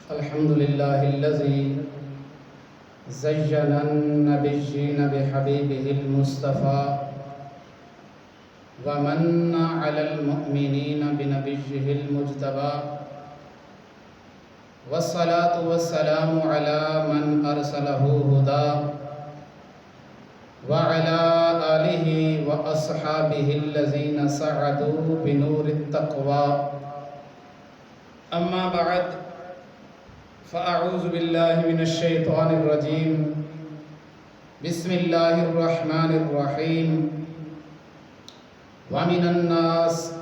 الحمد لله الذي زين النبيين بحبيبه المصطفى ومن على المؤمنين بنبيه المجتبى والصلاة والسلام على من أرسله هدى وعلى آله وأصحابه الذين سعدوا بنور التقوى أما بعد فأعوذ بالله من الشيطان الرجيم بسم الله الرحمن الرحيم ومن الناس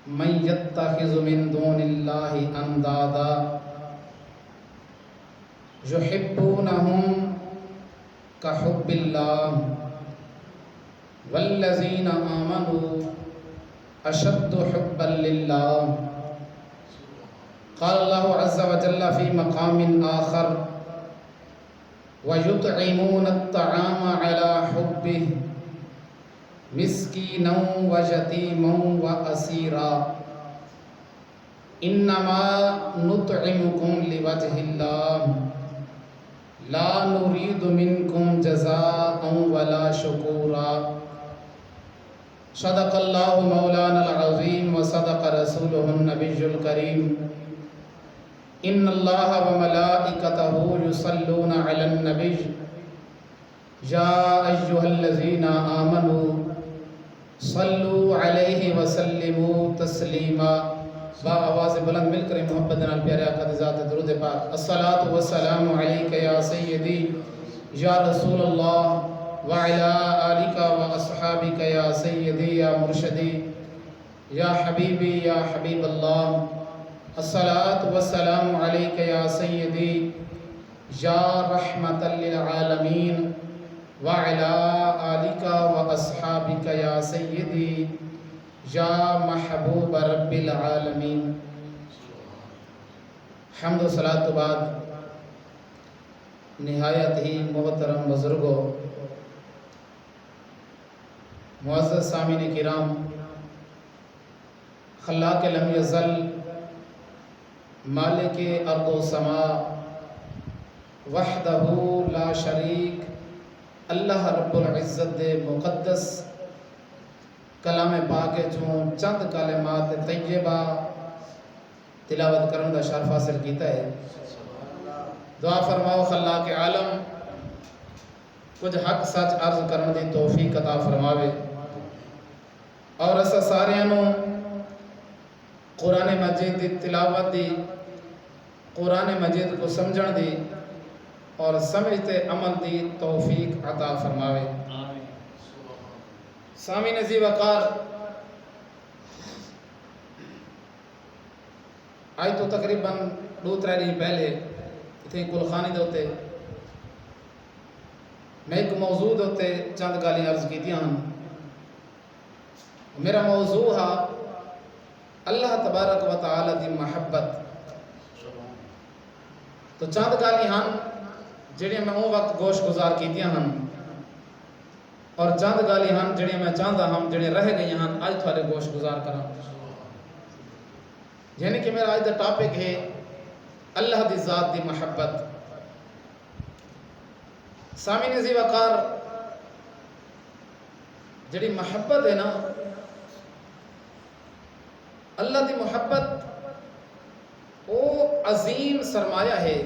من يتخذ من دون الله أندادا يحبونهم كحب الله والذين آمنوا أشد حبا لله قال الله عز وجل في مقام آخر ويطعمون الطعام على حبه مسكينا ويتيما وأسيرا إنما نطعمكم لوجه الله لا نريد منكم جزاء ولا شكورا صدق الله مولانا العظيم وصدق رسوله النبي الكريم إن الله وملائكته يصلون على النبي يا أيها الذين آمنوا صلوا عليه وسلموا تسلیما با آواز بلند مل کر محبت نال پیارے آقا دی ذات درود پاک الصلاۃ والسلام علیک یا سیدی یا رسول اللہ وعلی آلک واصحابک یا سیدی یا مرشدی یا حبیبی یا حبیب اللہ الصلاۃ والسلام علیک یا سیدی یا رحمۃ للعالمین وعلی آلک واصحابک یا سیدی یا محبوب رب العالمین. حمد و صلاۃ کے بعد نہایت ہی محترم بزرگوں، معزز سامعین کرام، خلاق لم یزل مالک ارض و سماء وحدہ لا شریک اللہ رب العزت دے مقدس کلام پاک چوں چند کلمات طیبہ تلاوت کرنے دا شرف حاصل کیتا ہے. دعا فرماؤ خلاق عالم کچھ حق سچ عرض کرنے دی توفیق عطا فرماوے اور اسا ساریاں نوں قرآن مجید دی تلاوت دی، قرآن مجید کو سمجھن دی اور سمجھتے عمل دی توفیق عطا فرماوے. سامعین عزیز وقار، آج تو تقریباً 2-3 دن پہلے اتنے گلخانی دے ہوتے میں ایک موضوع ہوتے چند گالیاں عرض کی تھی. میرا موضوع ہے اللہ تبارک و تعالی دی محبت. تو چند گالیاں جڑیاں میں وہ وقت گوش گزار کیتیاں ہیں اور چند گالی ہیں جڑیاں میں چاہتا ہم جڑے رہ گئی ہیں آج تھوڑے گوش گزار کرا. یعنی کہ میرا آج دا ٹاپک ہے اللہ دی ذات دی محبت. سامعین عزیز وقار، جڑی محبت ہے نا، اللہ دی محبت وہ عظیم سرمایہ ہے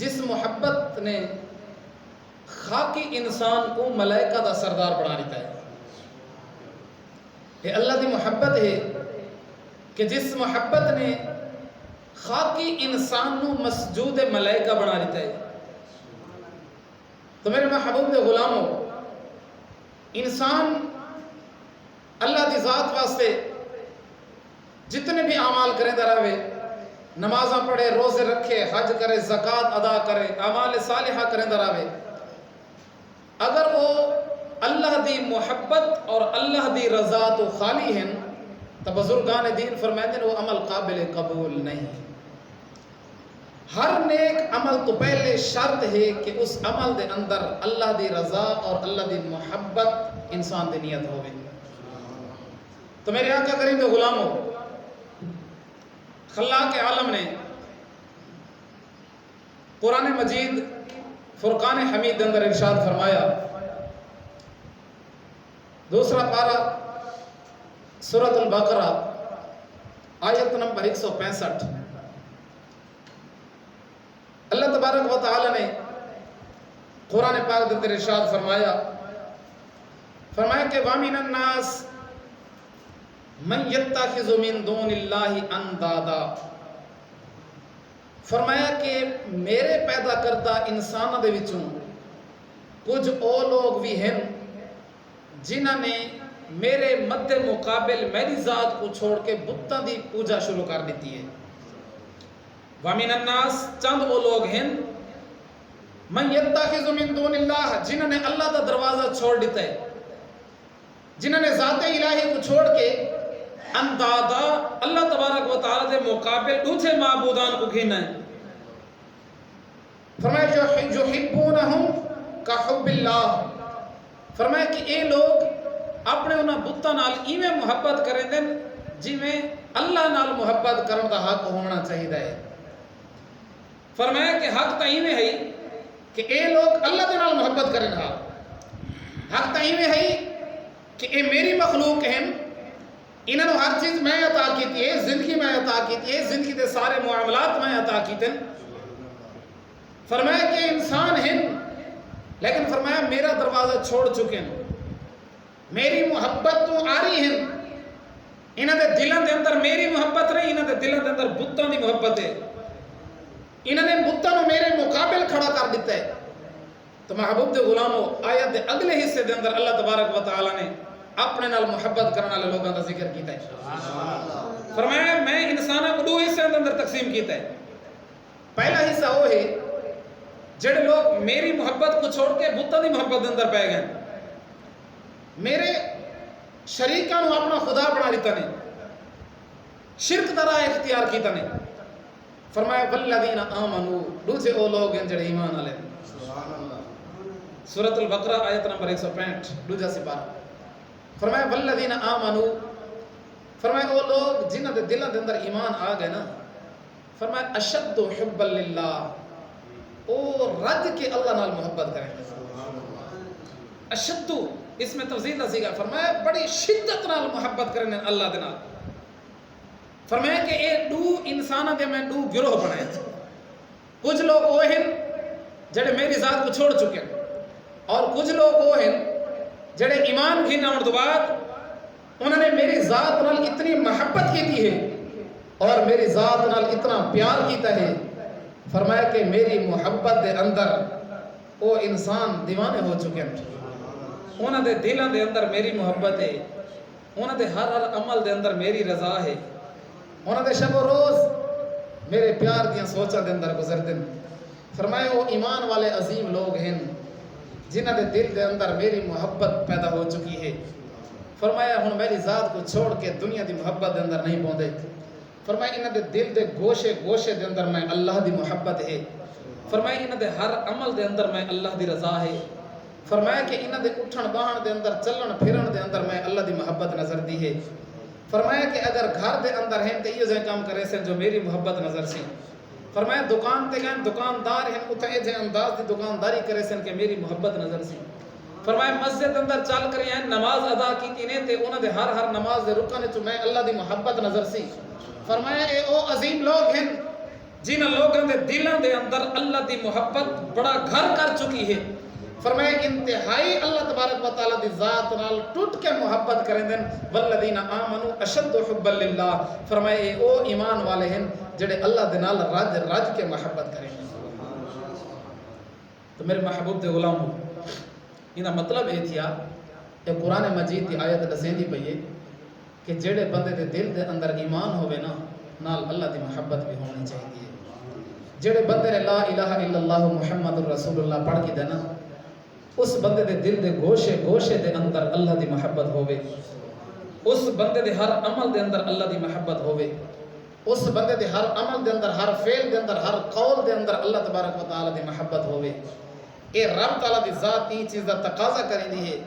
جس محبت نے خاکی انسان کو ملائکہ دا سردار بنا دیتا ہے. یہ اللہ دی محبت ہے کہ جس محبت نے خاکی انسان کو مسجود ملائکہ بنا دیتا ہے. تو میرے محبوب دے غلاموں، انسان اللہ دی ذات واسطے جتنے بھی اعمال کریں دراوے، نمازاں پڑھے، روزے رکھے، حج کرے، زکوٰۃ ادا کرے، اعمال صالحہ کریں دراوے، اگر وہ اللہ دی محبت اور اللہ دی رضا تو خالی ہیں تو بزرگان دین فرمائتے ہیں وہ عمل قابل قبول نہیں. ہر نیک عمل تو پہلے شرط ہے کہ اس عمل دے اندر اللہ دی رضا اور اللہ دی محبت انسان دی نیت ہوئے. تو میرے آقا کریم دے غلاموں، خلاق عالم نے قرآن مجید فرقان حمید کے اندر ارشاد فرمایا، دوسرا پارہ سورۃ البقرہ آیت نمبر 165، اللہ تبارک و تعالی نے قرآن پاک کے اندر ارشاد فرمایا کہ وَمِنَ النَّاسِ مَن يَتَّخِذُ مِن دُونِ اللَّهِ أَندَادًا، فرمایا کہ میرے پیدا کردہ انسانوں دے وچوں کچھ او لوگ بھی ہیں جنہاں نے میرے مد مقابل میری ذات کو چھوڑ کے بتاں دی پوجا شروع کر دیتی ہے۔ وَمِنَ النَّاسِ چند وہ لوگ ہیں مَن يَتَّخِذُ مِن دُونِ اللَّهِ جنہوں نے اللہ کا دروازہ چھوڑ دیتا ہے، جنہوں نے ذات الہی کو چھوڑ کے اندادا اللہ تبارک و تعالی دے مقابل دوسرے معبودان کو گھینا ہے۔ فرمایا یحبونہم کحب اللہ، فرمایا کہ اے لوگ اپنے انہاں بتاں نال ایویں محبت کریں دیں جویں اللہ نال محبت کرن دا حق ہونا چاہیے ہے۔ فرمایا کہ حق تا ایویں ہے کہ اے لوگ اللہ دے نال محبت کریں، حق تا ایویں ہے کہ اے میری مخلوق ہیں، انہوں نے ہر چیز میں عطا کیتی ہے، زندگی میں عطا کیتی ہے، زندگی دے سارے معاملات میں عطا کیتے ہیں۔ فرمایا کہ انسان ہیں لیکن فرمایا میرا دروازہ چھوڑ چکے ہیں، میری محبت تو آ رہی ہیں، انہوں دے دلوں دے اندر میری محبت نہیں، انہوں دے دلوں دے اندر بتوں دی محبت ہے، انہوں نے بتوں کو میرے مقابل کھڑا کر دیتا ہے۔ تو محبوب دے غلاموں، آیت دے اگلے حصے دے اندر اللہ تبارک و تعالی نے اپنے نال محبت کرنے والے لوگوں کا ذکر کیتا ہے۔ فرمایا میں انسانوں کو دو حصے دے اندر تقسیم کیتا ہے۔ پہلا حصہ وہ ہے جڑے لوگ میری محبت کو چھوڑ کے بتوں دی محبت دے اندر پہ گئے، میرے شریکاں نو اپنا خدا بنا لیتا نے، شرک دا راہ اختیار کیتا نے۔ فرمایا والذین آمنوا، دوسرے وہ لوگ ہیں جڑے ایمان والے۔ سورۃ البقرہ آیت نمبر 165 دوسرا سپارہ۔ فرمایا والذین آمنوا، فرمایا وہ لوگ جنہاں دے دلوں دے اندر ایمان آ گئے نا، فرمایا اشد حبا للہ، او رج کے اللہ نال محبت کریں گے۔ اشد اس میں تفضیل دا سیگا، فرمایا بڑی شدت نال محبت کریں اللہ دے نال۔ فرمایا کہ اے دو انساناں دے میں دو گروہ بنائے، کچھ لوگ وہ ہیں جڑے میری ذات کو چھوڑ چکے ہیں، اور کچھ لوگ وہ ہیں جڑے ایمان گھینا ہونے تو بعد انہوں نے میری ذات نال اتنی محبت کیتی ہے اور میری ذات نال اتنا پیار کیتا ہے، فرمایا کہ میری محبت دے اندر وہ انسان دیوانے ہو چکے ہیں، انہوں دے دلوں دے اندر میری محبت ہے، انہوں دے ہر عمل دے اندر میری رضا ہے، انہوں دے شب و روز میرے پیار دیاں سوچاں دے اندر گزرتے ہیں۔ فرمایا وہ ایمان والے عظیم لوگ ہیں جنہوں دے دل دے اندر میری محبت پیدا ہو چکی ہے۔ فرمایا ہن میری ذات کو چھوڑ کے دنیا دی محبت دے اندر نہیں پوندے، فرمایا انہوں دے دل دے گوشے گوشے دے اندر میں اللہ دی محبت ہے، فرمایا انہوں دے ہر عمل دے اندر میں اللہ دی رضا ہے، فرمایا کہ انہوں دے اٹھن باہن دے اندر چلن پھرن دے اندر میں اللہ دی محبت نظر دی ہے۔ فرمایا کہ اگر گھر دے اندر ہیں تو یہ کام کرے سن جو میری محبت نظر سی، فرمایا دکان تے گئے دکاندار ہیں اتنے جے انداز دی دکانداری کرے سن کہ میری محبت نظر سی، فرمایا مسجد اندر چل کر ہیں نماز ادا کی نے تے انہوں دے ہر نماز دے رکن چ میں اللہ دی محبت نظر سی۔ فرمایا اے او عظیم لوگ ہیں جنہاں لوگوں دے دلوں دے اندر اللہ دی محبت بڑا گھر کر چکی ہے، فرمایا انتہائی اللہ تبارک و تعالی دی ذات نال ٹوٹ کے محبت کریں دن والذین آمنوا اشد حبا للہ، فرمایا اے او ایمان والے ہیں جڑے اللہ دے نال رج کے محبت کریں گے۔ تو میرے محبوب دے غلاموں، انہا مطلب یہ تھیا کہ قرآن مجید دی آیت دسیں دی پئی ہے کہ جڑے بندے دے دل دے اندر ایمان ہوئے نا نال اللہ دی محبت بھی ہونی چاہیے۔ جڑے بندے نے لا الہ الا اللہ محمد رسول اللہ پڑھ کے دینا، اس بندے دے دل دے گوشے گوشے دے اندر اللہ دی محبت ہوئے، اس بندے دے ہر عمل دے اندر اللہ دی محبت ہوئے، اس بندے دے ہر عمل دے اندر ہر فعل دے اندر ہر قول دے اندر اللہ تبارک و تعالی دی محبت ہوئے۔ اے رب تعالی دی ذات تی چیز دا تقاضا کریں دی ہے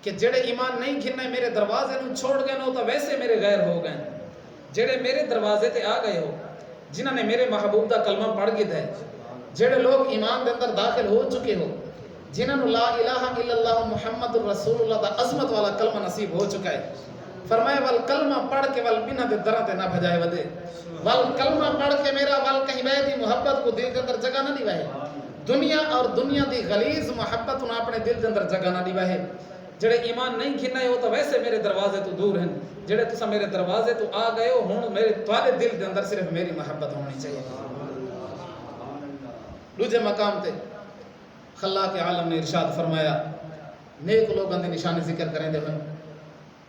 کہ جڑے ایمان نہیں گھننے میرے دروازے نو چھوڑ گئے نو تو ویسے میرے غیر ہو گئے، جڑے میرے دروازے تے آ گئے ہو جنہاں نے میرے محبوب دا کلمہ پڑھ کے ہے جڑے لوگ ایمان دے اندر داخل ہو چکے ہو جنہاں نو لا الہ الا اللہ محمد رسول اللہ دا عظمت والا کلمہ نصیب ہو چکا ہے فرمایا ول کلمہ پڑھ کے ول بنا دے دراں تے نہ بھجائے ودے ول کلمہ پڑھ کے میرا ول کہیں بے دی محبت کو دل دے اندر جگہ نہ دی وے دنیا اور دنیا دی غلیظ محبت نہ اپنے دل دے اندر جگہ نہ دی وے جڑے ایمان نہیں کھنے ہو تو ویسے میرے دروازے تو دور ہیں جڑے تسا میرے دروازے تو آ گئے ہو ہن میرے تواڈے دل دے اندر صرف میری محبت ہونی چاہیے دوجے مقام تے خلاق عالم نے ارشاد فرمایا نیک لوگاں دی نشانی ذکر کریں دے ہوئے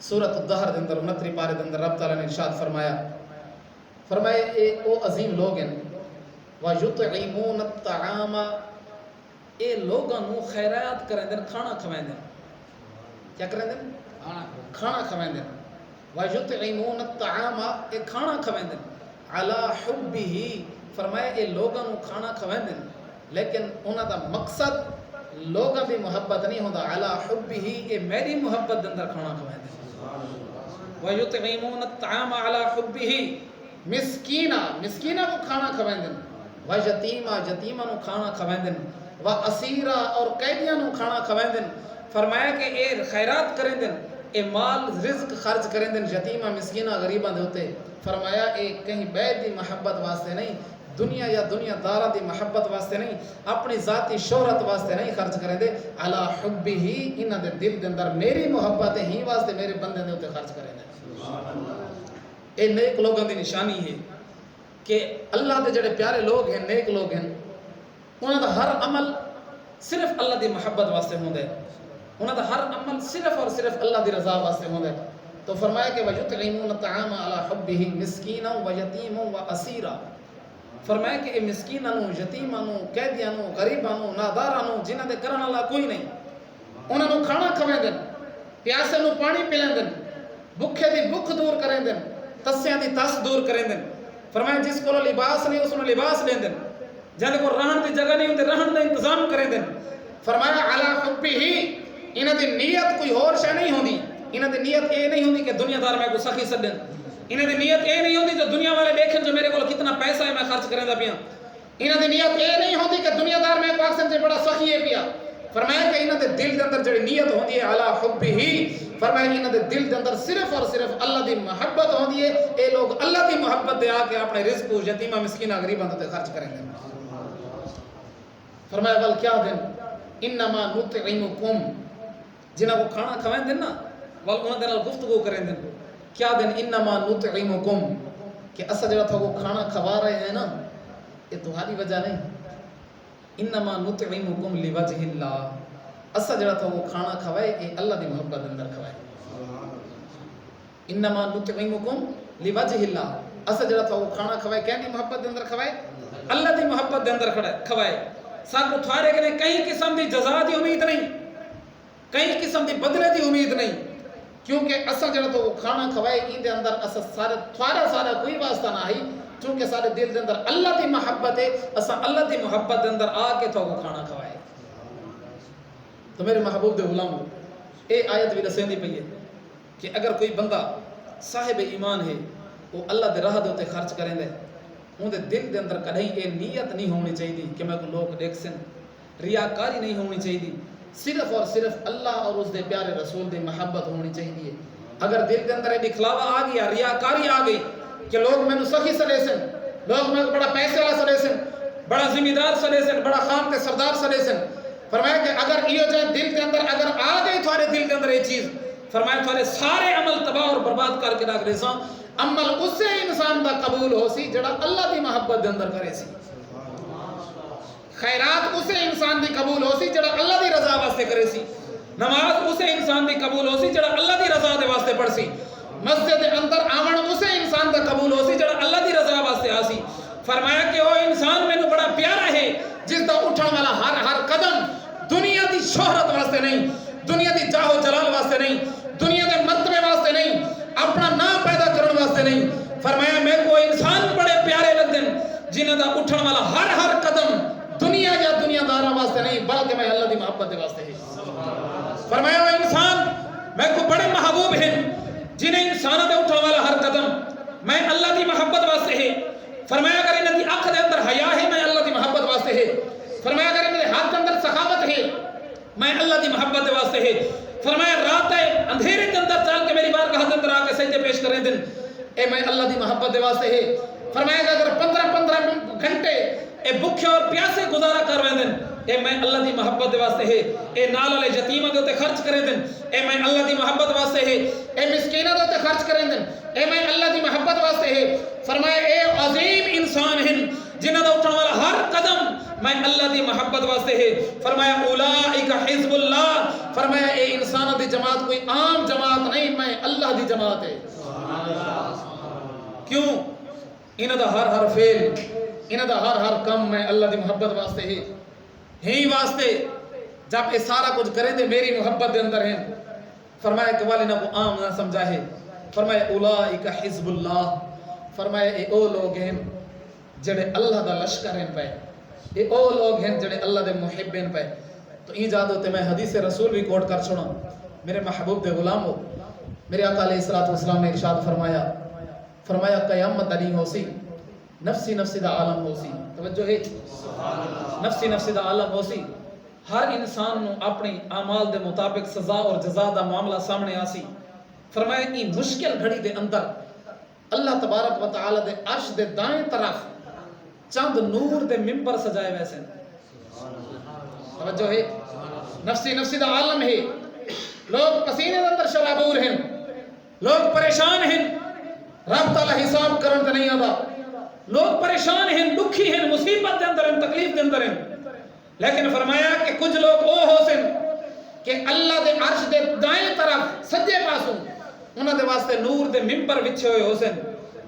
سورۃ الدہر دے اندر 69 پارے دے اندر رب تعالی نے ارشاد فرمایا اے او عظیم لوگ ہیں وَيُطْعِمُونَ الطَّعَامَ اے لوگاں نو خیرات کریں دے کھانا کھوائیں دے کیا کریں دے کھانا کھوائیں دے وَيُطْعِمُونَ الطَّعَامَ اے کھانا کھوائیں دے عَلَى حُبِّهِ فرمایا اے لوگاں نو کھانا کھوائیں دے لیکن انہاں دا مقصد لوگاں دی محبت نہیں ہوندا علی حبہ اے میری محبت دے اندر کھانا کھوائیں دے وَيُطْعِمُونَ الطَّعَامَ عَلَى حُبِّهِ مسکینہ کو کھانا کھوائیں دے یتیمہ نو کھانا کھوائیں دے اسیرہ اور قیدیاں نو کھانا کھوائیں دے فرمایا کہ اے خیرات کریں دے اے مال رزق خرچ کریں دے یتیمہ مسکینہ غریباں دے ہوتے فرمایا اے کہیں بیت دی محبت واسطے نہیں دنیا یا دنیا دارہ دی محبت واسطے نہیں اپنی ذاتی شہرت واسطے نہیں خرچ کریں دے علی حبہ انہاں دے دل دے اندر میری محبت ہی واسطے میرے بندے دے ہوتے خرچ کریں دے اے نیک لوگوں دی نشانی ہے کہ اللہ دے جڑے پیارے لوگ ہیں نیک لوگ ہیں انہاں دا ہر عمل صرف اللہ دی محبت واسطے ہوندا ہے انہاں دا ہر عمل صرف اور صرف اللہ دی رضا واسطے ہوندا ہے تو فرمایا کہ وَيُطْعِمُونَ الطَّعَامَ عَلَى حُبِّهِ مِسْكِينًا وَيَتِيمًا وَأَسِيرًا فرمایا کہ اے مسکیناں نو یتیماں نو قیدیاں نو غریباں نو ناداراں نو جنہاں دے کرن والا کوئی نہیں انہاں نو کھانا کھوائیں دے پیاسے نو پانی پلائیں دے بھکھے دی بھکھ دور کریں دے تسیاں دی تس دور کریں دے فرمایا جس کو لباس نہیں اس نو لباس لیں دے جن کو رہن دی جگہ نہیں ہوندے رہن دا انتظام کریں دے فرمایا علی حبہ انہاں دی نیت کوئی اور شے نہیں ہوندی انہاں دی نیت اے نہیں ہوندی کہ دنیا دار میں کو سخی سدن انہاں دی نیت اے نہیں ہوندی جو دنیا والے دیکھیں جو میرے کو کتنا پیسہ ہے میں خرچ کریں دا پیا انہاں دی نیت اے نہیں ہوندی کہ دنیا دار میں کو اکثر سے بڑا سخی ہے پیا فرمایا کہ انہاں دے دل دے اندر جڑی نیت ہوندی ہے علی حبہ فرمایا انہاں دے دل دے اندر صرف اور صرف اللہ دی محبت ہوندی ہے اے لوگ اللہ دی محبت دے آ کے اپنے رزق کو یتیمہ مسکینہ غریباں تے خرچ کریں گے فرمایا ول کیا دن انما نطعمکم جنہاں کو کھانا کھوائیں دے نا ول انہاں دے نال گفتگو کریں دے کیا دن انما نطعمکم کہ اسا جڑا تھا وہ کھانا کھوا رہے ہیں نا یہ تمہاری وجہ نہیں انما نطعمکم لوجہ اللہ اسا جڑا تھا وہ کھانا کھوائے یہ اللہ دی محبت دے اندر کھوائے انما نطعمکم لوجہ اللہ اسا جڑا تھا وہ کھانا کھوائے کہنی محبت دے اندر کھوائے اللہ دی محبت دے اندر کھوائے ساکو تھارے کے لئے کہیں قسم دی جزا دی امید نہیں کہیں قسم دی بدلے دی امید نہیں کیونکہ اسا جڑا تو وہ کھانا کھوائے ان دے اندر اسا سارا کوئی واسطہ نہ آئی کیونکہ سارے دل دے اندر اللہ دی محبت ہے اسا اللہ دی محبت دے اندر آ کے تو وہ کھانا کھوائے تو میرے محبوب دے غلام اے آیت بھی دسیں دی پئی ہے کہ اگر کوئی بندہ صاحب ایمان ہے وہ اللہ دے راہ دے تے خرچ کریں دے ان دے دل دے اندر کدھیں اے نیت نہیں ہونی چاہیے کہ میں کو لوگ دیکھ سن ریاکاری نہیں ہونی چاہیے صرف اور صرف اللہ اور اس دے پیارے رسول دی محبت ہونی چاہیے اگر دل دے اندر یہ دکھلاوا آ گیا ریاکاری آ گئی کہ لوگ میں سخی سلے سن لوگ میں بڑا پیسے والا سلے سن بڑا ذمہ دار سلے سن بڑا خان تے سردار سلے سن فرمایا کہ اگر یہ جو دل کے اندر اگر آ گئی تھوڑے دل کے اندر یہ چیز فرمایا تھوڑے سارے عمل تباہ اور برباد کر کے رکھ رہے عمل اس سے انسان دا قبول ہو سی جڑا اللہ دی محبت دے اندر کرے سی خیرات اسے انسان دی قبول ہو سی جڑا اللہ دی رضا واسطے کرے سی نماز اسے انسان دی قبول ہو سی جڑا اللہ دی رضا دے واسطے پڑھ سی مسجد دے اندر آمن اسے انسان دا قبول ہو سی جڑا اللہ دی رضا واسطے آ سی فرمایا کہ وہ انسان میں بڑا پیارا ہے جس دا اٹھن والا ہر قدم دنیا دی شہرت واسطے نہیں دنیا دی جاہ و جلال واسطے نہیں دنیا دے مرتبے واسطے نہیں اپنا نام پیدا کرنے واسطے نہیں فرمایا میں کو انسان بڑے پیارے لگتے ہیں جنہاں دا اٹھن والا ہر قدم دنیا یا دنیا دارہ واسطے نہیں بلکہ میں اللہ دی محبت دے واسطے ہے فرمایا وہ انسان میں کو بڑے محبوب ہیں جنہیں انسانوں دے اٹھن والا ہر قدم میں اللہ دی محبت واسطے ہے. فرمایا اگر انہاں دی اکھ دے اندر حیا ہے میں اللہ دی محبت واسطے ہے. فرمایا اگر انہاں دے ہاتھ دے اندر سخاوت ہے میں اللہ دی محبت واسطے ہے. فرمایا رات ہے اندھیرے کے اندر چل کے میری بارگاہ کے اندر آ کے سجدے پیش کریں دن اے میں اللہ دی محبت دے واسطے ہے. فرمایا کہ اگر 15 گھنٹے اے بھوکے اور پیاسے گزارا کر رہے دن اے میں اللہ دی محبت دے واسطے ہے. اے نال والے یتیماں دے تے خرچ کریں دن اے میں اللہ دی محبت واسطے ہے. اے مسکیناں دے تے خرچ کریں دن اے میں اللہ دی محبت واسطے ہے. فرمایا اے عظیم انسان ہیں جنہاں دا اٹھن والا ہر قدم میں اللہ دی محبت واسطے ہے. فرمایا اولئک حزب اللہ. فرمایا اے انساناں دی جماعت کوئی عام جماعت نہیں میں اللہ دی جماعت ہے. کیوں؟ انہاں دا ہر فعل انہاں دا ہر کم میں اللہ دی محبت واسطے ہے. ہی واسطے جب یہ سارا کچھ کریں دے میری محبت دے اندر ہیں. فرمایا کہ والے نہ کو عام نہ سمجھا ہے. فرمایا اولئک حزب اللہ. فرمایا اے او لوگ ہیں جڑے اللہ دا لشکر ہیں پہ. اے او لوگ ہیں جڑے اللہ دے محب ہیں پہ. تو ایجاد ہوتے میں حدیث رسول بھی کوٹ کر چھوڑا. میرے محبوب دے غلامو میرے آقا علیہ الصلوۃ والسلام نے ارشاد فرمایا قیامت نہیں ہو سی نفسی نفسی دا عالم ہو سی. توجہ ہے نفسی نفسی دا عالم ہو سی. ہر انسان نو اپنی اعمال دے مطابق سزا اور جزا دا معاملہ سامنے آسی. فرمایا کہ مشکل گھڑی دے اندر اللہ تبارک و تعالی دے عرش دے دائیں طرف چند نور دے ممبر سجائے ویسے. توجہ ہے نفسی نفسی دا عالم ہے. لوگ پسینے دے اندر شرابور ہیں. لوگ پریشان ہیں. رب تعالی حساب کرن تے نہیں آتا. لوگ پریشان ہیں دکھی ہیں مصیبت دے اندر ہیں تکلیف دے اندر ہیں. لیکن فرمایا کہ کچھ لوگ او ہو سن کہ اللہ دے عرش دے دائیں طرف سجے پاسوں انہاں دے واسطے نور دے ممبر وچھے ہوئے ہو سن.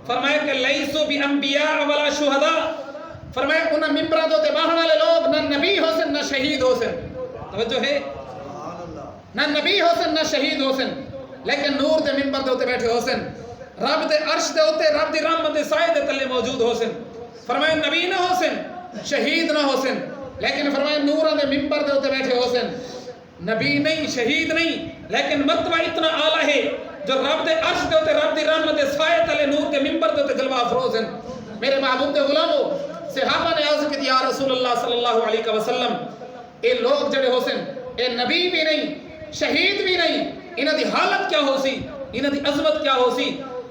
فرمایا کہ لیسو بی انبیاء ولا شہداء. فرمایا انہاں ممبراں دے باہن والے لوگ نہ نبی ہو سن نہ شہید ہو سن. توجہ ہے نہ نبی ہو سن نہ شہید ہو سن لیکن نور دے ممبر دے اوتے بیٹھے ہو سن. رب دے عرش دے اوتے رب دی رحمت دے سائے دے تلے موجود ہو سن. فرمایا نبی نہ ہو سن شہید نہ ہو سن لیکن فرمایا نوراں دے ممبر دے اوتے بیٹھے ہو سن. نبی نہیں شہید نہیں لیکن مرتبہ اتنا اعلیٰ ہے جو رب دے عرش دے اوتے رب دی رحمت دے سائے تلے نور کے ممبر دے اوتے جلوہ افروز ہیں. میرے محبوب دے غلامو صحابہ نے عرض کی یا رسول اللہ صلی اللہ علیہ وسلم اے لوگ جڑے ہو سن اے نبی بھی نہیں شہید بھی نہیں انہاں دی حالت کیا ہو سی انہاں دی عظمت کیا ہو سی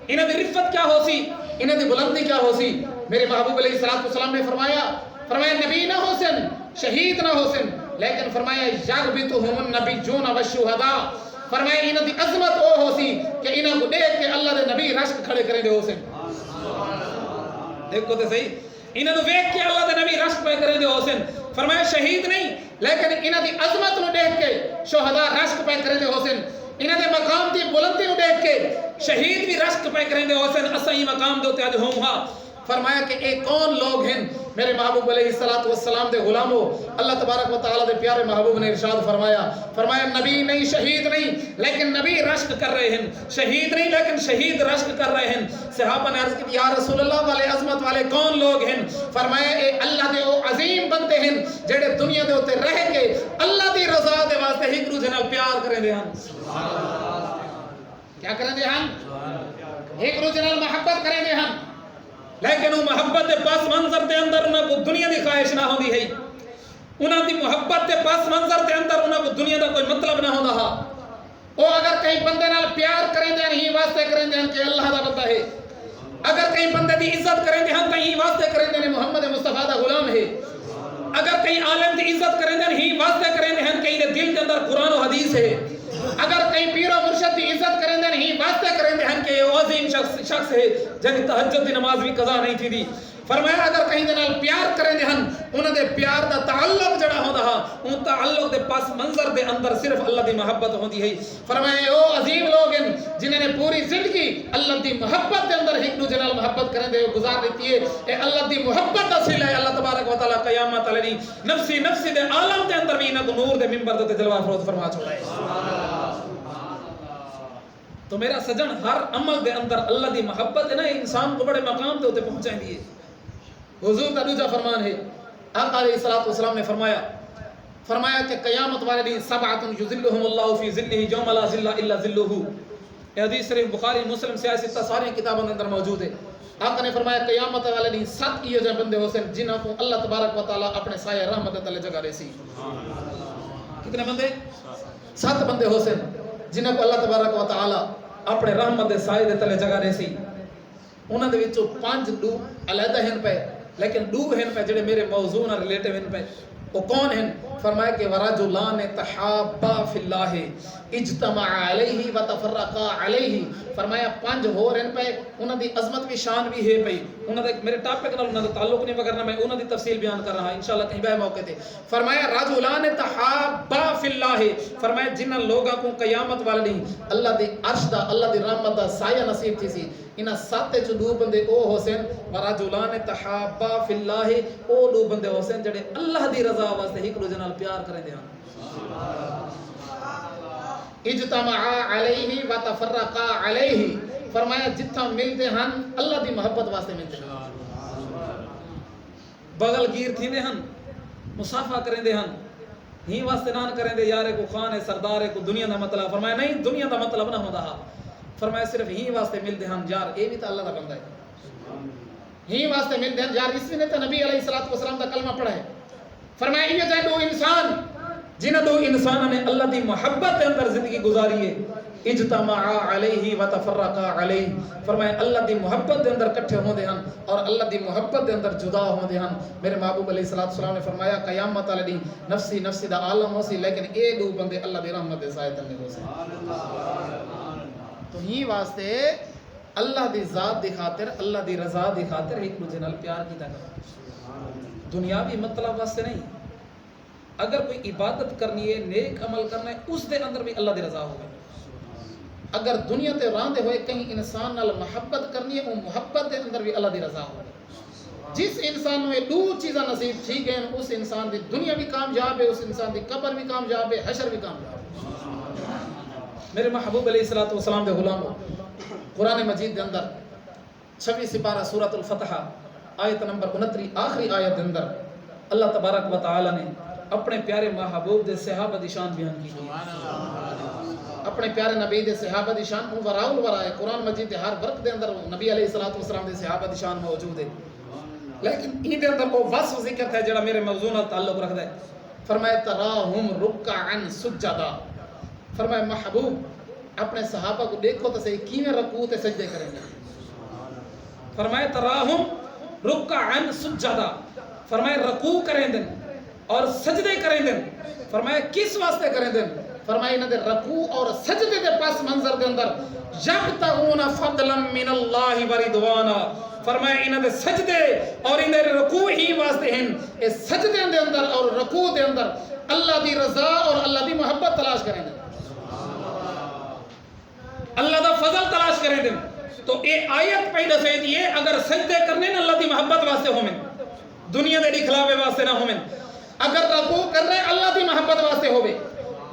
انہاں دی رفت کیا ہو سی انہاں دی بلندی کیا ہو سی. میرے محبوب علیہ السلام نے فرمایا نبی نہ ہو سن شہید نہ ہو سن لیکن فرمایا یغبطہم النبیون والشہداء. فرمایا انہاں دی عظمت او ہو سی کہ انہاں کو دیکھ کے اللہ دے نبی رشک کھڑے کریں دے ہو سن. دیکھو تے صحیح انہاں نو دیکھ کے اللہ دے نبی رشک پہ کریں دے ہو سن. فرمایا شہید نہیں لیکن انہاں دی عظمت نو دیکھ کے شہداء رشک پہ کریں دے ہو سن. انہاں دے مقام دی بلندی نو دیکھ کے شہید بھی رشک پہ کریں دے ہو سن. اساں ہی مقام دے تے اج ہوں ہاں. فرمایا کہ اے کون لوگ ہیں میرے محبوب علیہ السلام دے غلاموں. اللہ تبارک و تعالی دے پیارے محبوب نے ارشاد فرمایا نبی نہیں شہید نہیں لیکن نبی رشک کر رہے ہیں. شہید نہیں لیکن شہید رشک کر رہے ہیں. صحابہ نے عرض کی یا رسول اللہ والے عظمت والے کون لوگ ہیں؟ فرمایا اے اللہ دے او عظیم بندے ہیں جڑے دنیا دے اوتے رہ کے اللہ دی رضا دے واسطے ایک دوسرے نال پیار کریں دے ہن. کیا کریں دے ہن؟ ایک دوسرے نال محبت کریں دے ہن. لیکن وہ محبت دے پس منظر دے اندر انہاں کو دنیا دی خواہش نہ ہوندی ہے. انہاں دی محبت دے پس منظر دے اندر انہاں کو دنیا دا کوئی مطلب نہ ہوندا ہا. وہ اگر کہیں بندے نال پیار کریں دے نہیں واسطے کریں دے کہ اللہ دا بندہ ہے. اگر کہیں بندے دی عزت کریں دے ہن کہیں واسطے کریں دے محمد مصطفیٰ دا غلام ہے. اگر کہیں عالم دی عزت کریں دے نہیں واسطے کریں دے ہن کہیں دے دل کے اندر قرآن و حدیث ہے. اگر کہیں پیر و مرشد دی عزت کریں دے نہیں واسطے کریں دے ہن کہ وہ عظیم شخص ہے جن تہجد دی نماز بھی قضا نہیں تھی دی. فرمایا اگر کہیں دے نال پیار کریں دے ہن انہاں دے پیار دا تعلق جڑا ہوندا ہا اون تعلق دے پس منظر دے اندر صرف اللہ دی محبت ہوندی ہے. فرمایا او عظیم لوگ ہیں جنہاں نے پوری زندگی اللہ دی محبت دے اندر ایک دوسرے نال محبت کریں دے گزار دیتی ہے. اے اللہ دی محبت دا صلہ ہے. اللہ تبارک و تعالی قیامت علی نفسی نفسی دے عالم دے اندر بھی انہاں کو نور دے منبر تے جلوہ افروز فرما چھوڑا ہے. تو میرا سجن ہر عمل دے اندر اللہ دی محبت ہے نا انسان کو بڑے مقام تے پہنچائیں دی ہے. حضور کا دوسرا فرمان ہے آقا علیہ السلام نے فرمایا کہ قیامت والے دن سبعۃ یظلھم اللہ فی ظلہ یوم لا ظل الا ظلہ. یہ حدیث شریف بخاری مسلم سیاہ ستہ ساری کتابوں کے اندر موجود ہے. آقا نے فرمایا قیامت والے دن 7 یہ جائے بندے ہوسن جنہوں کو اللہ تبارک و تعالیٰ اپنے سایہ رحمت تلے جگہ ریسی. کتنے بندے؟ 7 بندے ہوسن جنہوں کو اللہ تبارک و تعالیٰ اپنے رحمت سایہ تلے جگہ ریسی. انہوں نے وچوں 5 دو علیحدہ ہیں پہ لیکن 2 ہیں پہ جڑے میرے موضوع نہ ریلیٹیو ہیں پہ. وہ کون ہیں؟ فرمایا کہ ورجلان تحابا فی اللہ اجتمع علیہ وتفرقا علیہ. فرمایا 5 ہو رہن پہ انہوں دی عظمت بھی شان بھی ہے پئی. انہوں نے میرے ٹاپک نال انہوں دا تعلق نہیں وغیرہ میں انہوں دی تفصیل بیان کر رہا انشاءاللہ کہیں بے موقع تے. فرمایا رجلان تحابا فی اللہ. فرمایا جنہاں لوگاں کو قیامت والے دن اللہ دی عرش دا اللہ دی رحمت دا سایہ نصیب تھی سی. انہاں 7 چ 2 بندے او حسین ورجلان تحابا فی اللہ او 2 بندے حسین جڑے اللہ دی رضا واسطے ایک دوسرے نال پیار کرتے ہیں. اجتمع علیہ وتفرقا علیہ. فرمایا جتھاں ملتے ہیں اللہ دی محبت واسطے ملتے ہیں. بغل گیر تھیندے ہیں مصافحہ کرندے ہیں ہی واسطے نہ کرندے یارے کو خان ہے سردار ہے کو دنیا دا مطلب. فرمایا نہیں دنیا دا مطلب نہ ہوندا. فرمایا صرف ہی واسطے ملتے ہیں یار اے بھی تو اللہ دا بندہ ہے. ہی واسطے ملتے ہیں یار اس نے تو نبی علیہ الصلوۃ والسلام دا کلمہ پڑھا ہے. فرمایا یہ جائے 2 انسان جنہاں 2 انسانوں نے اللہ دی محبت کے اندر زندگی گزاری ہے. اجتمع علیہ وتفرقا علیہ. فرمایا اللہ دی محبت کے اندر کٹھے ہوندے ہیں اور اللہ دی محبت کے اندر جدا ہوندے ہیں. میرے محبوب علیہ الصلوۃ والسلام نے فرمایا قیامت والے دن نفسی نفسی دا عالم ہو سی لیکن اے 2 بندے اللہ دی رحمت دے سائے تلے ہو سی. تو ہی واسطے اللہ دی ذات دی خاطر اللہ دی رضا دی خاطر ایک دوسرے نال پیار کیتا کرو. دنیاوی مطلب واسطے نہیں. اگر کوئی عبادت کرنی ہے نیک عمل کرنا ہے اس دے اندر بھی اللہ دی رضا ہوگی. اگر دنیا تے راندے ہوئے کہیں انسان نال محبت کرنی ہے وہ محبت دے اندر بھی اللہ دی رضا ہوگی. جس انسان میں 2 چیزاں نصیب ٹھیک ہیں اس انسان دی دنیا بھی کامیاب ہے اس انسان دی قبر بھی کامیاب ہے حشر بھی کامیاب ہے. میرے محبوب علیہ الصلوۃ والسلام دے غلاموں قرآن مجید دے اندر 26 سپارہ سورۃ الفتح آیت نمبر 29 آخری آیت دے اندر اللہ تبارک و تعالی نے اپنے پیارے محبوب دے صحابہ دی شان بیان کی ہے. اپنے پیارے نبی دے صحابہ دی شان ورا الورا ہے. قرآن مجید دے ہر ورق دے اندر نبی علیہ الصلوۃ والسلام دے صحابہ دی شان موجود ہے لیکن این دے اندر وہ وصف ذکر ہے جڑا میرے موضوع نال تعلق رکھدا ہے. فرمایا تراہم رکعا سجدا. فرمایا محبوب اپنے صحابہ کو دیکھو تو صحیح کیویں رکوع تے سجدے کریں گے. فرمایا تراہم رکعا سجدا. فرمایا رکوع کریں دن اور سجدے کریں دن. فرمایا کس واسطے کریں دن؟ فرمایا انہاں دے رکوع اور سجدے دے پس منظر دے اندر یبتغون فضلا من اللہ ورضوانا. فرمایا انہاں دے سجدے اور انہاں دے رکوع ہی واسطے ہیں. اس سجدے دے اندر اور رکوع دے اندر اللہ دی رضا اور اللہ دی محبت تلاش کریں دن. اللہ دا فضل تلاش کریں دن. تو اے آیت پہ دسے دیئے اگر سجدے کرنے نہ اللہ دی محبت واسطے ہومن دنیا دے دکھلاوے واسطے نہ ہومن. اگر رکوع کر رہے اللہ دی محبت واسطے ہوئے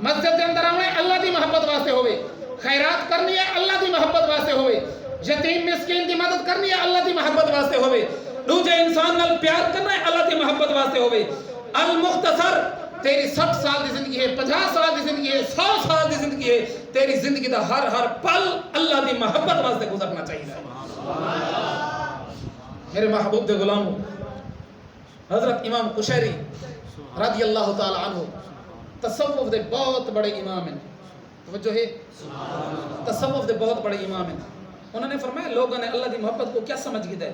مسجد دے اندر آنے اللہ دی محبت واسطے ہوئے خیرات کرنی ہے اللہ دی محبت واسطے ہوئے یتیم مسکین دی مدد کرنی ہے اللہ دی محبت واسطے ہوئے دوجے انسان نال پیار کرنا ہے اللہ دی محبت واسطے ہوئے. المختصر تیری 60 سال دی زندگی ہے 50 سال دی زندگی ہے 100 سال دی زندگی ہے تیری زندگی دا ہر پل اللہ دی محبت واسطے گزرنا چاہیے. میرے محبوب دے غلاموں حضرت امام قشیری رضی اللہ تعالی عنہ تصوف دے بہت بڑے امام ہیں. توجہ ہے تصوف دے بہت بڑے امام ہیں. انہوں نے فرمایا لوگوں نے اللہ دی محبت کو کیا سمجھ گئے.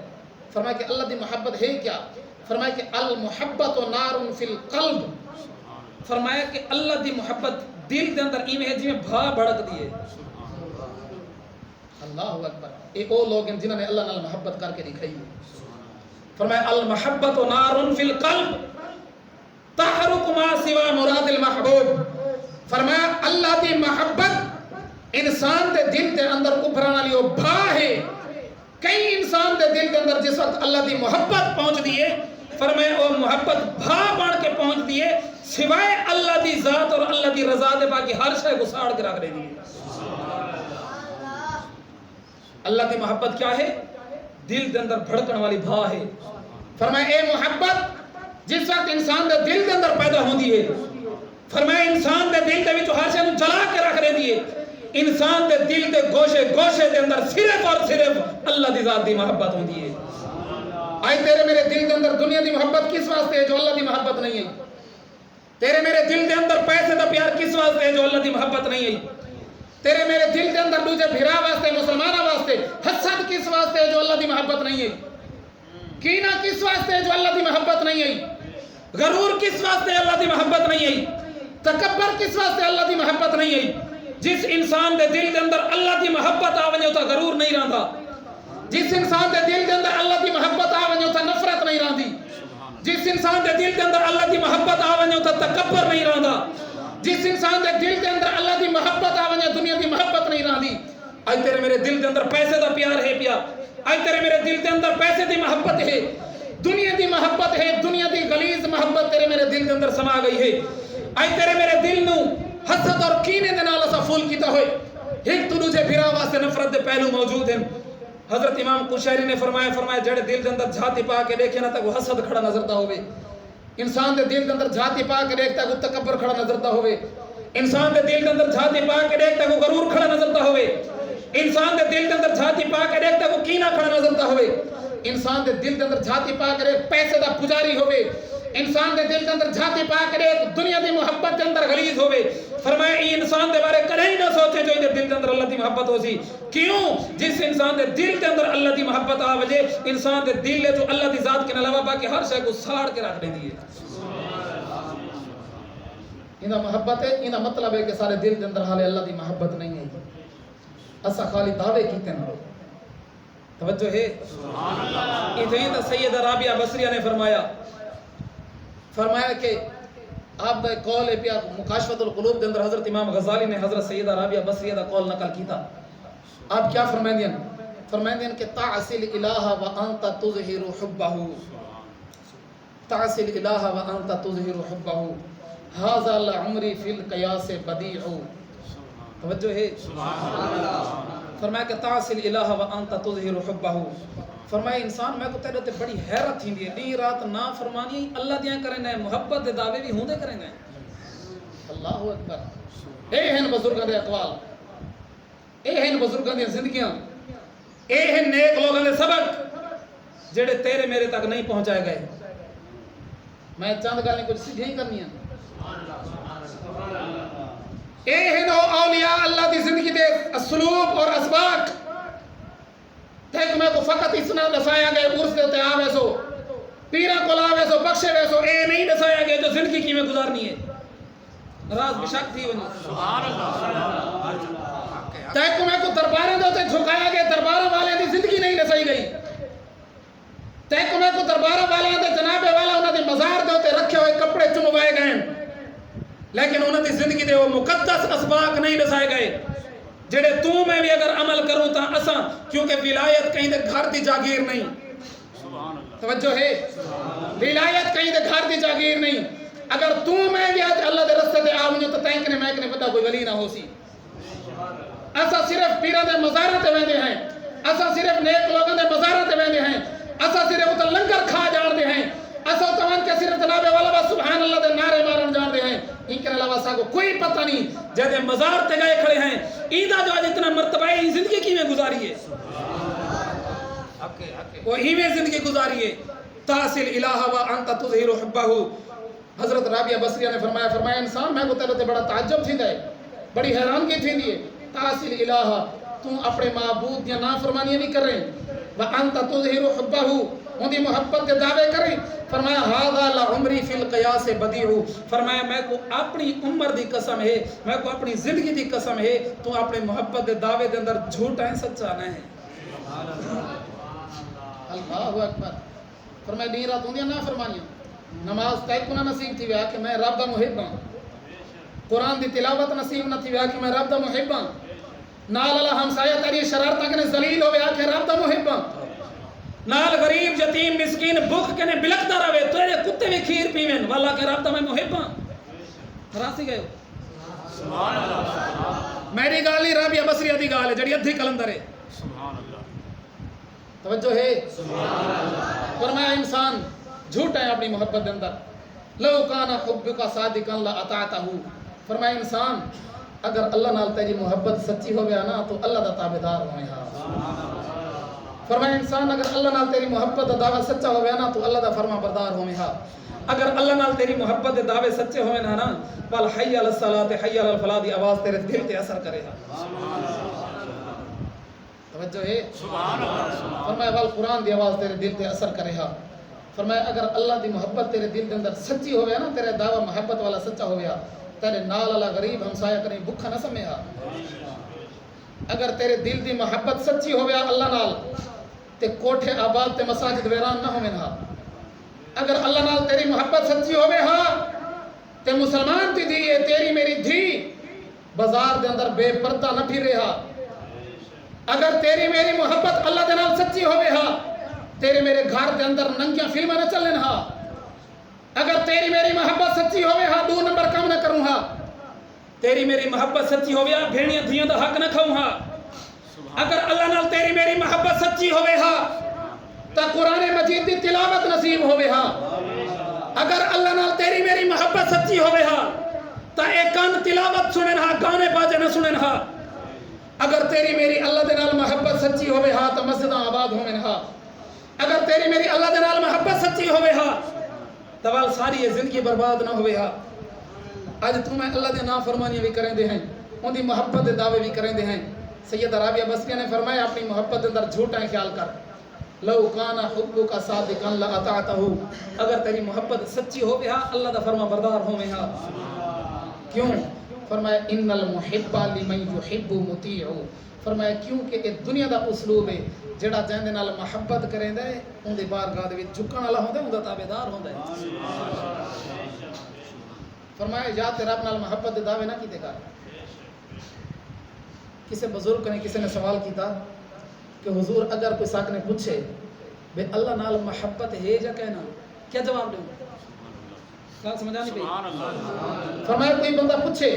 فرمایا کہ اللہ دی محبت ہے کیا؟ فرمایا کہ المحبت نار فی القلب. فرمایا کہ اللہ دی محبت دل دے اندر ایویں ہے جی میں بھا بھڑک دیے. اللہ اکبر. ایک وہ لوگ ہیں جنہوں نے اللہ نال محبت کر کے دکھائی. فرمایا المحبت نار فی القلب تحرک ما سوا مراد المحبوب. فرمایا اللہ دی محبت انسان دے دل دے اندر ابھرن والی وہ بھا ہے. کئی انسان دے دل دے اندر جس وقت اللہ دی محبت پہنچ دیئے فرمایا وہ محبت بھا بڑھ کے پہنچ دیئے سوائے اللہ دی ذات اور اللہ دی رضا دے باقی ہر شے کو ساڑ کے رکھ دے دیئے. اللہ دی محبت کیا ہے؟ دل دے اندر بھڑکن والی بھا ہے. فرمایا اے محبت جس وقت انسان دے دل دے اندر پیدا ہوندی ہے فرمایا انسان دے دل دے وچ ہر شے نوں جلا کے رکھ دے دیئے انسان دے دل دے گوشے گوشے دے اندر صرف اور صرف اللہ دی ذات دی محبت ہوندی ہے. آج تیرے میرے دل دے اندر دنیا دی محبت کس واسطے ہے جو اللہ دی محبت نہیں ہے؟ تیرے میرے دل دے اندر پیسے دا پیار کس واسطے ہے جو اللہ دی محبت نہیں ہے؟ تیرے میرے دل دے اندر دوجے بھرا واسطے مسلمانہ واسطے حسد کس واسطے ہے جو اللہ دی محبت نہیں ہے؟ کینہ کس واسطے ہے جو اللہ دی محبت نہیں ہے؟ غرور کس واسطے اللہ دی محبت نہیں ہے؟ تکبر کس واسطے اللہ دی محبت نہیں ہے؟ جس انسان دے دل دے اندر اللہ دی محبت آوے ہوتا غرور نہیں رہندا. جس انسان دے دل دے اندر اللہ دی محبت آوے ہوتا نفرت نہیں رہندی. جس انسان دے دل دے اندر اللہ دی محبت آوے ہوتا تکبر نہیں رہندا. جس انسان دے دل دے اندر اللہ دی محبت آوے دنیا دی محبت نہیں رہندی. اج تیرے میرے دل دے اندر پیسے دا پیار ہے پیا. اج تیرے میرے دل دے اندر پیسے دی محبت ہے, دنیا دی محبت ہے, دنیا دی غلیظ محبت تیرے میرے دل دے اندر سما گئی ہے. اج تیرے میرے دل نو حسد اور کینے دے نال اسا فول کیتا ہوئے. ایک تو دوجے بھرا واسطے نفرت دے پہلو موجود ہیں. حضرت امام قشیری نے فرمایا جڑے دل دے اندر جھاتی پا کے دیکھے نا تے وہ حسد کھڑا نظر دا ہوئے. انسان دے دل دے اندر جھاتی پا کے دیکھتا ہے وہ تکبر کھڑا نظر دا ہوئے. انسان دے دل دے اندر جھاتی پا کے دیکھتا ہے وہ غرور کھڑا نظر دا ہوئے. انسان دے دل دے اندر جھاتی پا کے دیکھتا ہے وہ کینہ کھڑا نظر دا ہوئے. انسان دے دل دے اندر جھاتی پا کے پیسے دا پجاری ہوئے. انسان دے دل دے اندر جھاتی پا کے دنیا دی محبت دے اندر غلیظ ہوئے. فرمایا ای انسان دے بارے کدے ہی نہ سوچے جو دے دل دے اندر اللہ دی محبت ہو سی. کیوں؟ جس انسان دے دل دے اندر اللہ دی محبت آ وجے انسان دے دل ہے جو اللہ دی ذات کے علاوہ باقی ہر شے کو ساڑ کے رکھ دیندی ہے. انہا محبت ہے, انہا مطلب ہے کہ سارے دل دے اندر حالے اللہ دی محبت نہیں ہے. اسا خالی دعوے کیتے ہیں. توجہ ہے اتنے تو سیدہ رابعہ بصریہ نے فرمایا کہ آپ دا قول ہے پیا مکاشفت القلوب دے اندر حضرت امام غزالی نے حضرت سیدہ رابعہ بصریہ دا قول نقل کیتا. آپ کیا فرمائیں کہ تعصل الہ وانت تظہر حبہ, تعصل الہ وانت تظہر حبہ, ھذا لعمری فی القیاس بدیع. توجہ ہے فرمایا کہ تعصل الہ وانت تظہر حبہ. فرمایا انسان میں کو تیرے تے بڑی حیرت تھیندی ہے, دن رات نا فرمانی اللہ دیاں کریں گے, محبت دے دعوے بھی ہوندے کریں گے. اللہ اکبر. اے ہیں بزرگاں دے اقوال, اے ہیں بزرگاں دی زندگیاں, اے ہیں نیک لوگاں دے سبق جڑے تیرے میرے تک نہیں پہنچائے گئے. میں چند گالیں کچھ سیدھی ہی کرنی ہیں. اے ہیں اولیاء اللہ دی زندگی دے اسلوب اور اسباق تیک میں کو فقط اسنا دسایا گئے عرص دیتے آوے سو, پیرہ کو لاوے سو, بخشے وے سو, اے نہیں دسایا گئے جو زندگی کی میں گزارنی ہے. راز بشک تھی ونی تیک میں کو درباریں دیتے جھکایا گئے, دربارہ والے دی زندگی نہیں دسائی گئی. تیک میں کو دربارہ والے دے جنابے والا انہوں نے مزار دیتے رکھے ہوئے کپڑے چموائے گئے, لیکن انہوں نے زندگی دے وہ مقدس اسباق نہیں دسائے گئے جڑے تو میں بھی اگر عمل کروں تا اساں, کیونکہ ولایت کہیں دے گھر دی جاگیر نہیں. توجہ ہے, ولایت کہیں دے گھر دی جاگیر نہیں. اگر تو میں بھی آج اللہ دے رستے دے آونجو تو تینکنے میں کنے پتا کوئی ولی نہ ہو سی. اساں صرف پیرہ دے مزارہ تے ویندے ہیں, اساں صرف نیک لوگوں دے مزارہ تے ویندے ہیں, اساں صرف اتنا لنگر کھا جان دے ہیں, اساں توان کے صرف جناب والا با سبحان اللہ دے نعرے مارن جان دے ہیں. ان کے علاوہ سا کو کوئی پتہ نہیں جہاں مزار تے گئے کھڑے ہیں ایدہ جو آج اتنا مرتبہ ہے زندگی کی میں گزاری ہے, وہ ہی میں زندگی گزاری ہے. تعصل الہ وانت تظہر حبہ. حضرت رابعہ بصریہ نے فرمایا انسان میں کو تیرے تے بڑا تعجب تھی ہے, بڑی حیرانگی تھی ہے. تعصل الہ تو اپنے معبود یا نافرمانیاں بھی کر رہے ہیں, وانت تظہر حبہ ان دی محبت کے دعوے کریں. فرمایا ھذا لعمری فی القیاس بدیع. فرمایا میں کو اپنی عمر دی قسم ہے, میں کو اپنی زندگی دی قسم ہے, تو اپنے محبت دے دعوے دے اندر جھوٹا ہے سچا نہ ہے. اللہ اکبر. فرمایا دین رات ہوندیاں نہ فرمانیاں, نماز تیک نہ نصیب تھی ویا کہ میں رب دا محب ہاں, قرآن دی تلاوت نصیب نہ تھی ویا کہ میں رب دا محب ہاں, نال اللہ ہمسایہ تیری شرارتاں کنے ذلیل ہو ویا کہ رب دا محب ہاں, نال غریب یتیم مسکین بھوک کنے بلکتا رہے تیرے کتے بھی کھیر پیویں والا کہ رب دا میں محب ہاں. راسی گئے سبحان اللہ. میری گال نہیں رابعہ بصریہ دی گال ہے جڑی ادھی کلندر ہے. سبحان اللہ. توجہ ہے. سبحان اللہ. فرمایا انسان جھوٹا ہے اپنی محبت دے اندر. لو کان حبک صادقا لاطعتہ. فرمایا انسان اگر اللہ نال تیری محبت سچی ہو گیا نا تو اللہ دا تابعدار ہوئے ہاں. فرمایا انسان اگر اللہ نال تیری محبت دا دعویٰ سچا ہو گیا نا تو اللہ دا فرما بردار ہوئے ہاں. اگر اللہ نال تیری محبت دے دعوے سچے ہوئے نا بل حی علی الصلاۃ حی علی الفلاح دی آواز تیرے دل تے اثر کرے گا. توجہ ہے سبحان اللہ. فرمایا ول قرآن دی آواز تیرے دل تے اثر کرے گا. فرمایا اگر اللہ دی محبت تیرے دل دے اندر سچی ہوئے نا تیرے دعویٰ محبت والا سچا ہو گیا تیرے نال اللہ غریب ہمسایہ کریں بھکھا نہ سمے ہا. اگر تیرے دل دی محبت سچی ہو گیا اللہ نال تے کوٹھے آباد تے مساجد ویران نہ ہوئے ہا. اگر اللہ نال تیری محبت سچی ہوئے ہاں تے مسلمان تی دی تیری میری دھی بازار دے اندر بے پردہ نہ پھر رہا. اگر تیری میری محبت اللہ دے نال سچی ہوئے ہاں تیرے میرے گھر دے اندر ننگیاں فلمیں نہ چلن ہاں. اگر تیری میری محبت سچی ہوئے ہاں 2 نمبر کم نہ کروں ہاں. تیری میری محبت سچی ہوئے ہاں بھیڑیاں دھیاں دا حق نہ کھاؤں ہاں. اگر اللہ نال تیری میری محبت سچی ہوئے ہاں تا قرآن مجید دی تلاوت نصیب ہوئے ہاں. اگر اللہ نال تیری میری محبت سچی ہوئے ہاں تا ایک کان تلاوت سنن ہاں گانے باجے نہ سنن ہاں. اگر تیری میری اللہ دے نال محبت سچی ہوئے ہاں تا مسجداں آباد ہوئے ہاں. اگر تیری میری اللہ دے نال محبت سچی ہوئے ہاں تا وال ساری یہ زندگی برباد نہ ہوئے ہاں. آج تمہیں اللہ دے نافرمانی بھی کریں دے ہیں ان دی محبت دے دعوے بھی کریں دے ہیں. سید رابعہ بصریہ نے فرمایا اپنی محبت دے اندر جھوٹا خیال کر لو کانا حبک صادقا لاطعته. اگر تیری محبت سچی ہو گیا اللہ دا فرما بردار ہو گیا. کیوں؟ فرمایا ان المحب لمن يحب مطیع. فرمایا کیونکہ یہ دنیا دا اسلوب ہے جڑا جہندے نال محبت کریندا ہے اون دی بارگاہ دے وچ جھکن والا ہوندا ہے اون دا تابعدار ہوندا ہے. فرمایا یا تے رب نال محبت دے دعوے نہ کیتے کر. کسی بزرگ نے کسی نے سوال کیتا کہ حضور اگر کوئی ساک نے پوچھے بے اللہ نال محبت ہے یا کہنا کیا جواب دوں؟ کیا سمجھانی پئی؟ فرمایا کوئی بندہ پوچھے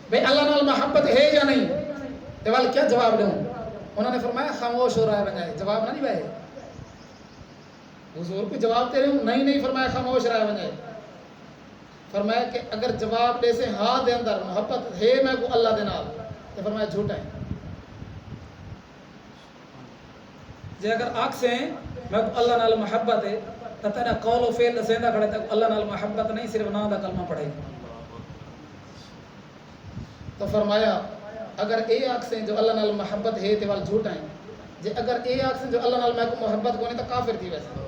بے اللہ نال محبت ہے یا نہیں تے وال کیا جواب دوں؟ انہوں نے فرمایا خاموش ہو رہا ہے بنائے جواب نہ نہیں بھائی. حضور کوئی جواب دے رہے ہوں نہیں فرمایا خاموش رہا ہے بنائے. فرمایا کہ اگر جواب دے سے ہاں دے اندر محبت ہے میں کو اللہ دے نال تے فرمایا جھوٹا ہے. جے اگر آنکھ سے میں اللہ نال محبت ہے تو تیرا قول و فعل زندہ کھڑے تو اللہ نال محبت نہیں صرف نام دا کلمہ پڑھے. تو فرمایا اگر اے آنکھ سے جو اللہ نال محبت ہے تے وال جھوٹا ہے. جے اگر اے آنکھ سے جو اللہ نال میں کو محبت کو نہیں تو کافر تھی ویسے.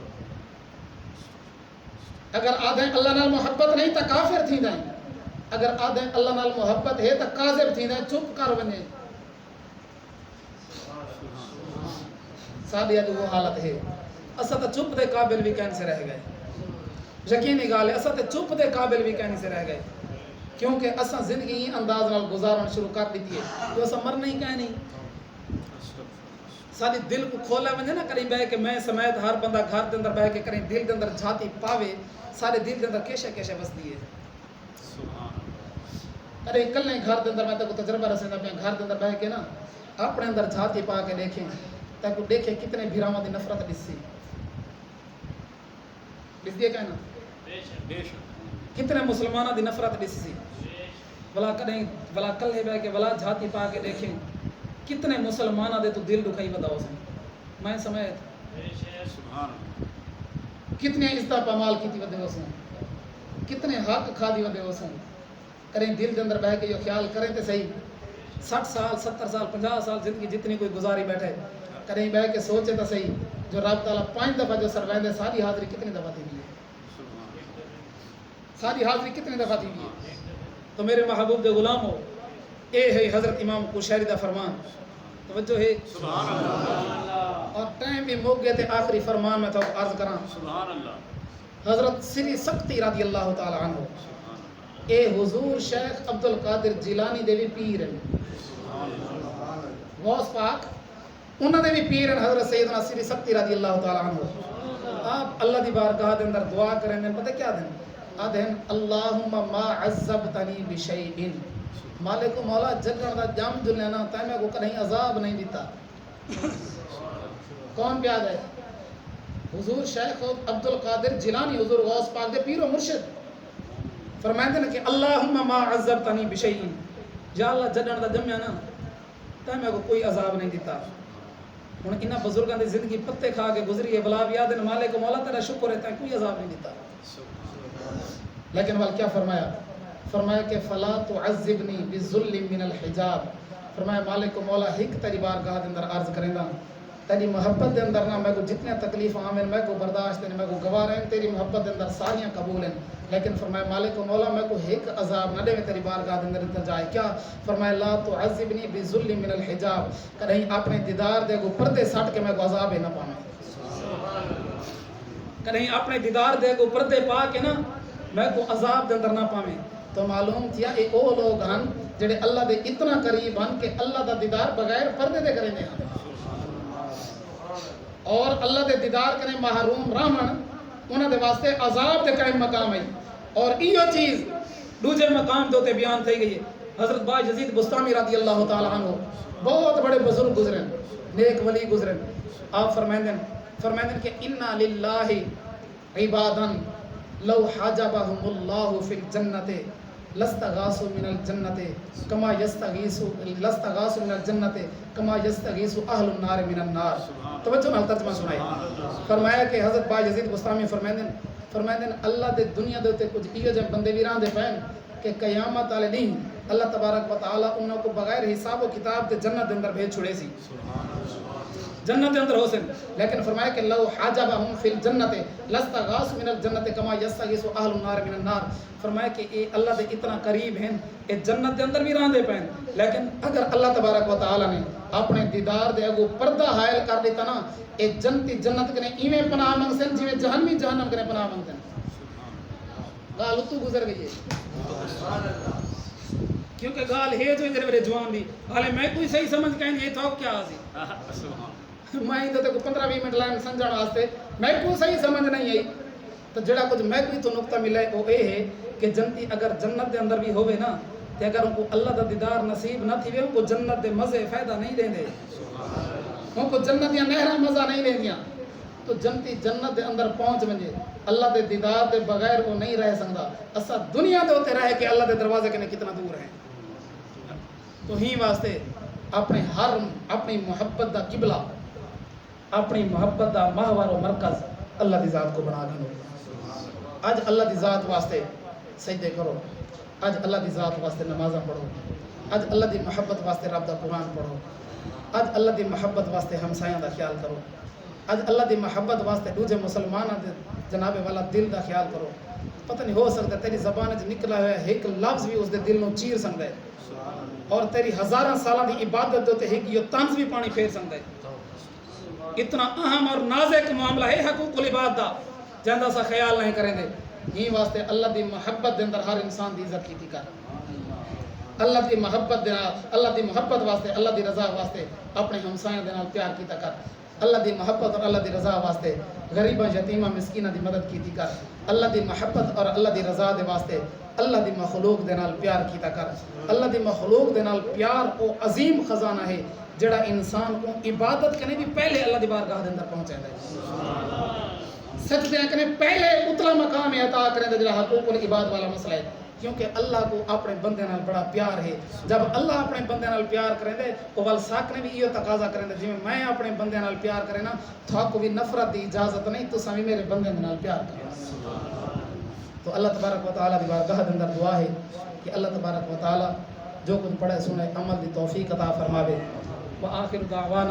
اگر آدھیں اللہ نال محبت نہیں تو کافر تھی دیں. اگر آدھیں اللہ نال محبت ہے تو کاذب تھی دیں چپ کر بنے. سادیا جو وہ حالت ہے اسا تو چپ دے قابل بھی کہنے سے رہ گئے. یقینی گال ہے اسا تو چپ دے قابل بھی کہنے سے رہ گئے کیونکہ اسا زندگی انداز نال گزارن شروع کر دیتی ہے تو اسا مر نہیں کہہ نہیں. ساری دل کو کھولا ونجے نہ کریں بہ کہ میں سمیت ہر بندہ گھر دے اندر بہ کے کریں دل دے اندر جھاتی پاوے سارے دل دے اندر کیشے کیشے بسدی ہے. ارے کل نہیں گھر دے اندر میں تو تجربہ رسیندا پیا گھر دے اندر بہ کے نا اپنے اندر جھاتی پا کے دیکھیں تاکہ دیکھے کتنے بھیراواں دی نفرت دسی دس دی کہنا کتنے مسلمانوں دی نفرت دسی بلا کدیں بلا کلے بہ کے بلا جھاتی پا کے دیکھیں کتنے مسلمانوں دے تو دل دکھائی بتاؤ سن میں سمیت کتنے عزت پامال کیتی ودے ہو سن کتنے حق کھا دی ودے ہو سن. کریں دل دے اندر بہ کے یہ خیال کریں تے صحیح 60 سال 70 سال 50 سال زندگی جتنی کوئی گزاری بیٹھے کریں بہ کے سوچے تو صحیح جو رب تعالیٰ 5 دفعہ جو سرویندے ساری حاضری کتنی دفعہ تھی ہے ساری حاضری کتنی دفعہ تھی ہے. تو میرے محبوب دے غلام ہو اے ہے حضرت امام قشیری دا فرمان. توجہ ہے سبحان اللہ. اور ٹائم بھی موک گئے تھے آخری فرمان میں تو عرض کراں سبحان اللہ. حضرت سری سختی رضی اللہ تعالی عنہ اے حضور شیخ عبد القادر جیلانی دے بھی پیر ہیں غوث پاک انہاں دے بھی پیر ہیں حضرت سیدنا سری سختی رضی اللہ تعالی عنہ. آپ اللہ دی بارگاہ دے اندر دعا کریں دیں پتہ کیا دیں آدھیں اللہم ما عذبتنی بشیئن مالک مولا جگن دا جام جلینا تیمے کو کہیں عذاب نہیں دیتا. کون پیاد ہے حضور شیخ عبد القادر جیلانی حضور غوث پاک دے پیر و مرشد فرمائیں دے کہ اللہم ما عذبتنی بشیئن یا اللہ جڈن دا جمیا نا تے میں کو کوئی عذاب نہیں دیتا ہن انہاں بزرگاں دی زندگی پتے کھا کے گزری ہے بلا یاد مالک مولا تیرا شکر ہے تے کوئی عذاب نہیں دیتا لیکن ول کیا فرمایا فرمایا کہ فلا تعذبنی بذل من الحجاب فرمایا مالک مولا ایک تیری بارگاہ دے اندر عرض کریندا تیری محبت دے اندر نہ میں کو جتنے تکلیف آویں میں کو برداشت ہیں میں کو گوار ہیں تیری محبت دے اندر ساریاں قبول ہیں لیکن فرمایا مالک مولا میں کو ایک عذاب نہ دے تیری بارگاہ دے اندر جائے کیا فرمایا لا تعذبنی بذل من الحجاب کہیں اپنے دیدار دے کو پردے سٹ کے میں کو عذاب نہ پاویں کہیں اپنے دیدار دے کو پردے پا کے نا میں کو عذاب دے اندر نہ پاویں تو معلوم تھیا اے او لوگ ہیں جڑے اللہ دے اتنا قریب ہیں کہ اللہ دا دیدار بغیر پردے دے کریں ہیں اور اللہ دے دیدار کریں محروم رہن انہاں دے واسطے عذاب دے قائم مقام ہے اور ایو چیز دوسرے مقام دوتے بیان تھی گئی ہے حضرت با یزید بستامی رضی اللہ تعالی عنہ بہت بڑے بزرگ گزرے نیک ولی گزرے آپ فرمائیں کہ انا للہ عبادا لو حجبهم اللہ فی الجنت لستغاثوا من الجنت کما لستغاثوا من الجنت کما یستغیث اہل النار من النار توجہ نال ترجمہ سنائے فرمایا کہ حضرت با یزید بستامی فرمائیں اللہ دے دنیا دے تے کچھ ایو جے بندے ویراں دے پین کہ قیامت والے دن اللہ تبارک و تعالی انہاں کو بغیر حساب و کتاب تے جنت دے اندر بھیج چھڑے سی جنت کے اندر حسن لیکن فرمایا کہ لو حاجبهم فی الجنت لستغاث من الجنت کما یستغیث اہل النار من النار فرمایا کہ اے اللہ دے اتنا قریب ہیں اے جنت دے اندر بھی راندے پین لیکن اگر اللہ تبارک و تعالی نے اپنے دیدار دے اگو پردہ حائل کر دیتا نا اے جنتی جنت کنے ایویں پناہ منگ سن جویں جہنمی جہنم کنے پناہ منگ سن گال تو گزر گئی ہے کیونکہ گال ہے جو ادھر میرے جوان دی حالے میں کوئی صحیح سمجھ کہیں یہ تو کیا آسی میں ادھر کو 15-20 منٹ لائن سمجھان واسطے میں کوئی صحیح سمجھ نہیں آئی تو جڑا کچھ میں کوئی تو نقطہ ملا ہے وہ اے ہے کہ جنتی اگر جنت دے اندر بھی ہوئے نا تے اگر ان کو اللہ دا دیدار نصیب نہ تھی ان کو جنت دے مزے فائدہ نہیں دیں دے ان کو جنت دیا نہراں مزہ نہیں دیں دیا تو جنتی جنت دے اندر پہنچ ونجے اللہ دے دیدار دے بغیر وہ نہیں رہ سکتا اسا دنیا دے ہوتے رہے کہ اللہ دے دروازے کے کتنا دور ہیں تو ہی واسطے اپنے حرم اپنی محبت دا قبلہ اپنی محبت دا محور و مرکز اللہ دی ذات کو بنا گئے آج اللہ دی ذات واسطے سجدے کرو آج اللہ دی ذات واسطے نمازاں پڑھو آج اللہ دی محبت واسطے رب دا قرآن پڑھو آج اللہ دی محبت واسطے ہمسایاں دا خیال کرو آج اللہ دی محبت واسطے دوجے مسلماناں دے جناب والا دل دا خیال کرو پتہ نہیں ہو سکتا تیری زبان وچ نکلا ہوا ایک لفظ بھی اس دے دل نو چیر سکدا ہے اور تیری ہزاراں سالاں دی عبادت دے تے ایک یہ طنز بھی پانی پھیر سکدا ہے اتنا اہم اور نازک معاملہ ہے حقوق العباد دا جندا سا خیال نہیں کریں دے ہی واسطے اللہ دی محبت دے اندر ہر انسان دی عزت کیتی کر اللہ دی محبت واسطے اللہ دی رضا واسطے اپنے ہمسایاں دے نال پیار کیتا کر اللہ دی محبت اور اللہ دی رضا واسطے غریباں یتیماں مسکیناں دی مدد کیتی کر اللہ دی محبت اور اللہ دی رضا دے واسطے اللہ دی مخلوق دے نال پیار کیتا کر اللہ دی مخلوق دے نال پیار او عظیم خزانہ ہے جڑا انسان کو عبادت کرنے بھی پہلے اللہ دی بارگاہ دے اندر پہنچاتا ہے سجدے کرنے پہلے اتلا مقام عطا کرنے دے جڑا حقوق العباد والا مسئلہ ہے کیونکہ اللہ کو اپنے بندے نال بڑا پیار ہے جب اللہ اپنے بندے نال پیار کرے دے او ول ساک نے بھی یہ تقاضا کرے دے جویں میں اپنے بندے نال پیار کرے نا تھا کو بھی نفرت دی اجازت نہیں تو سویں میرے بندے نال پیار کرو تو اللہ تبارک و تعالی دی بارگاہ دے اندر دعا ہے کہ اللہ تبارک و تعالی جو کچھ پڑھے سنے عمل دی توفیق عطا فرماوے وآخر دعوانا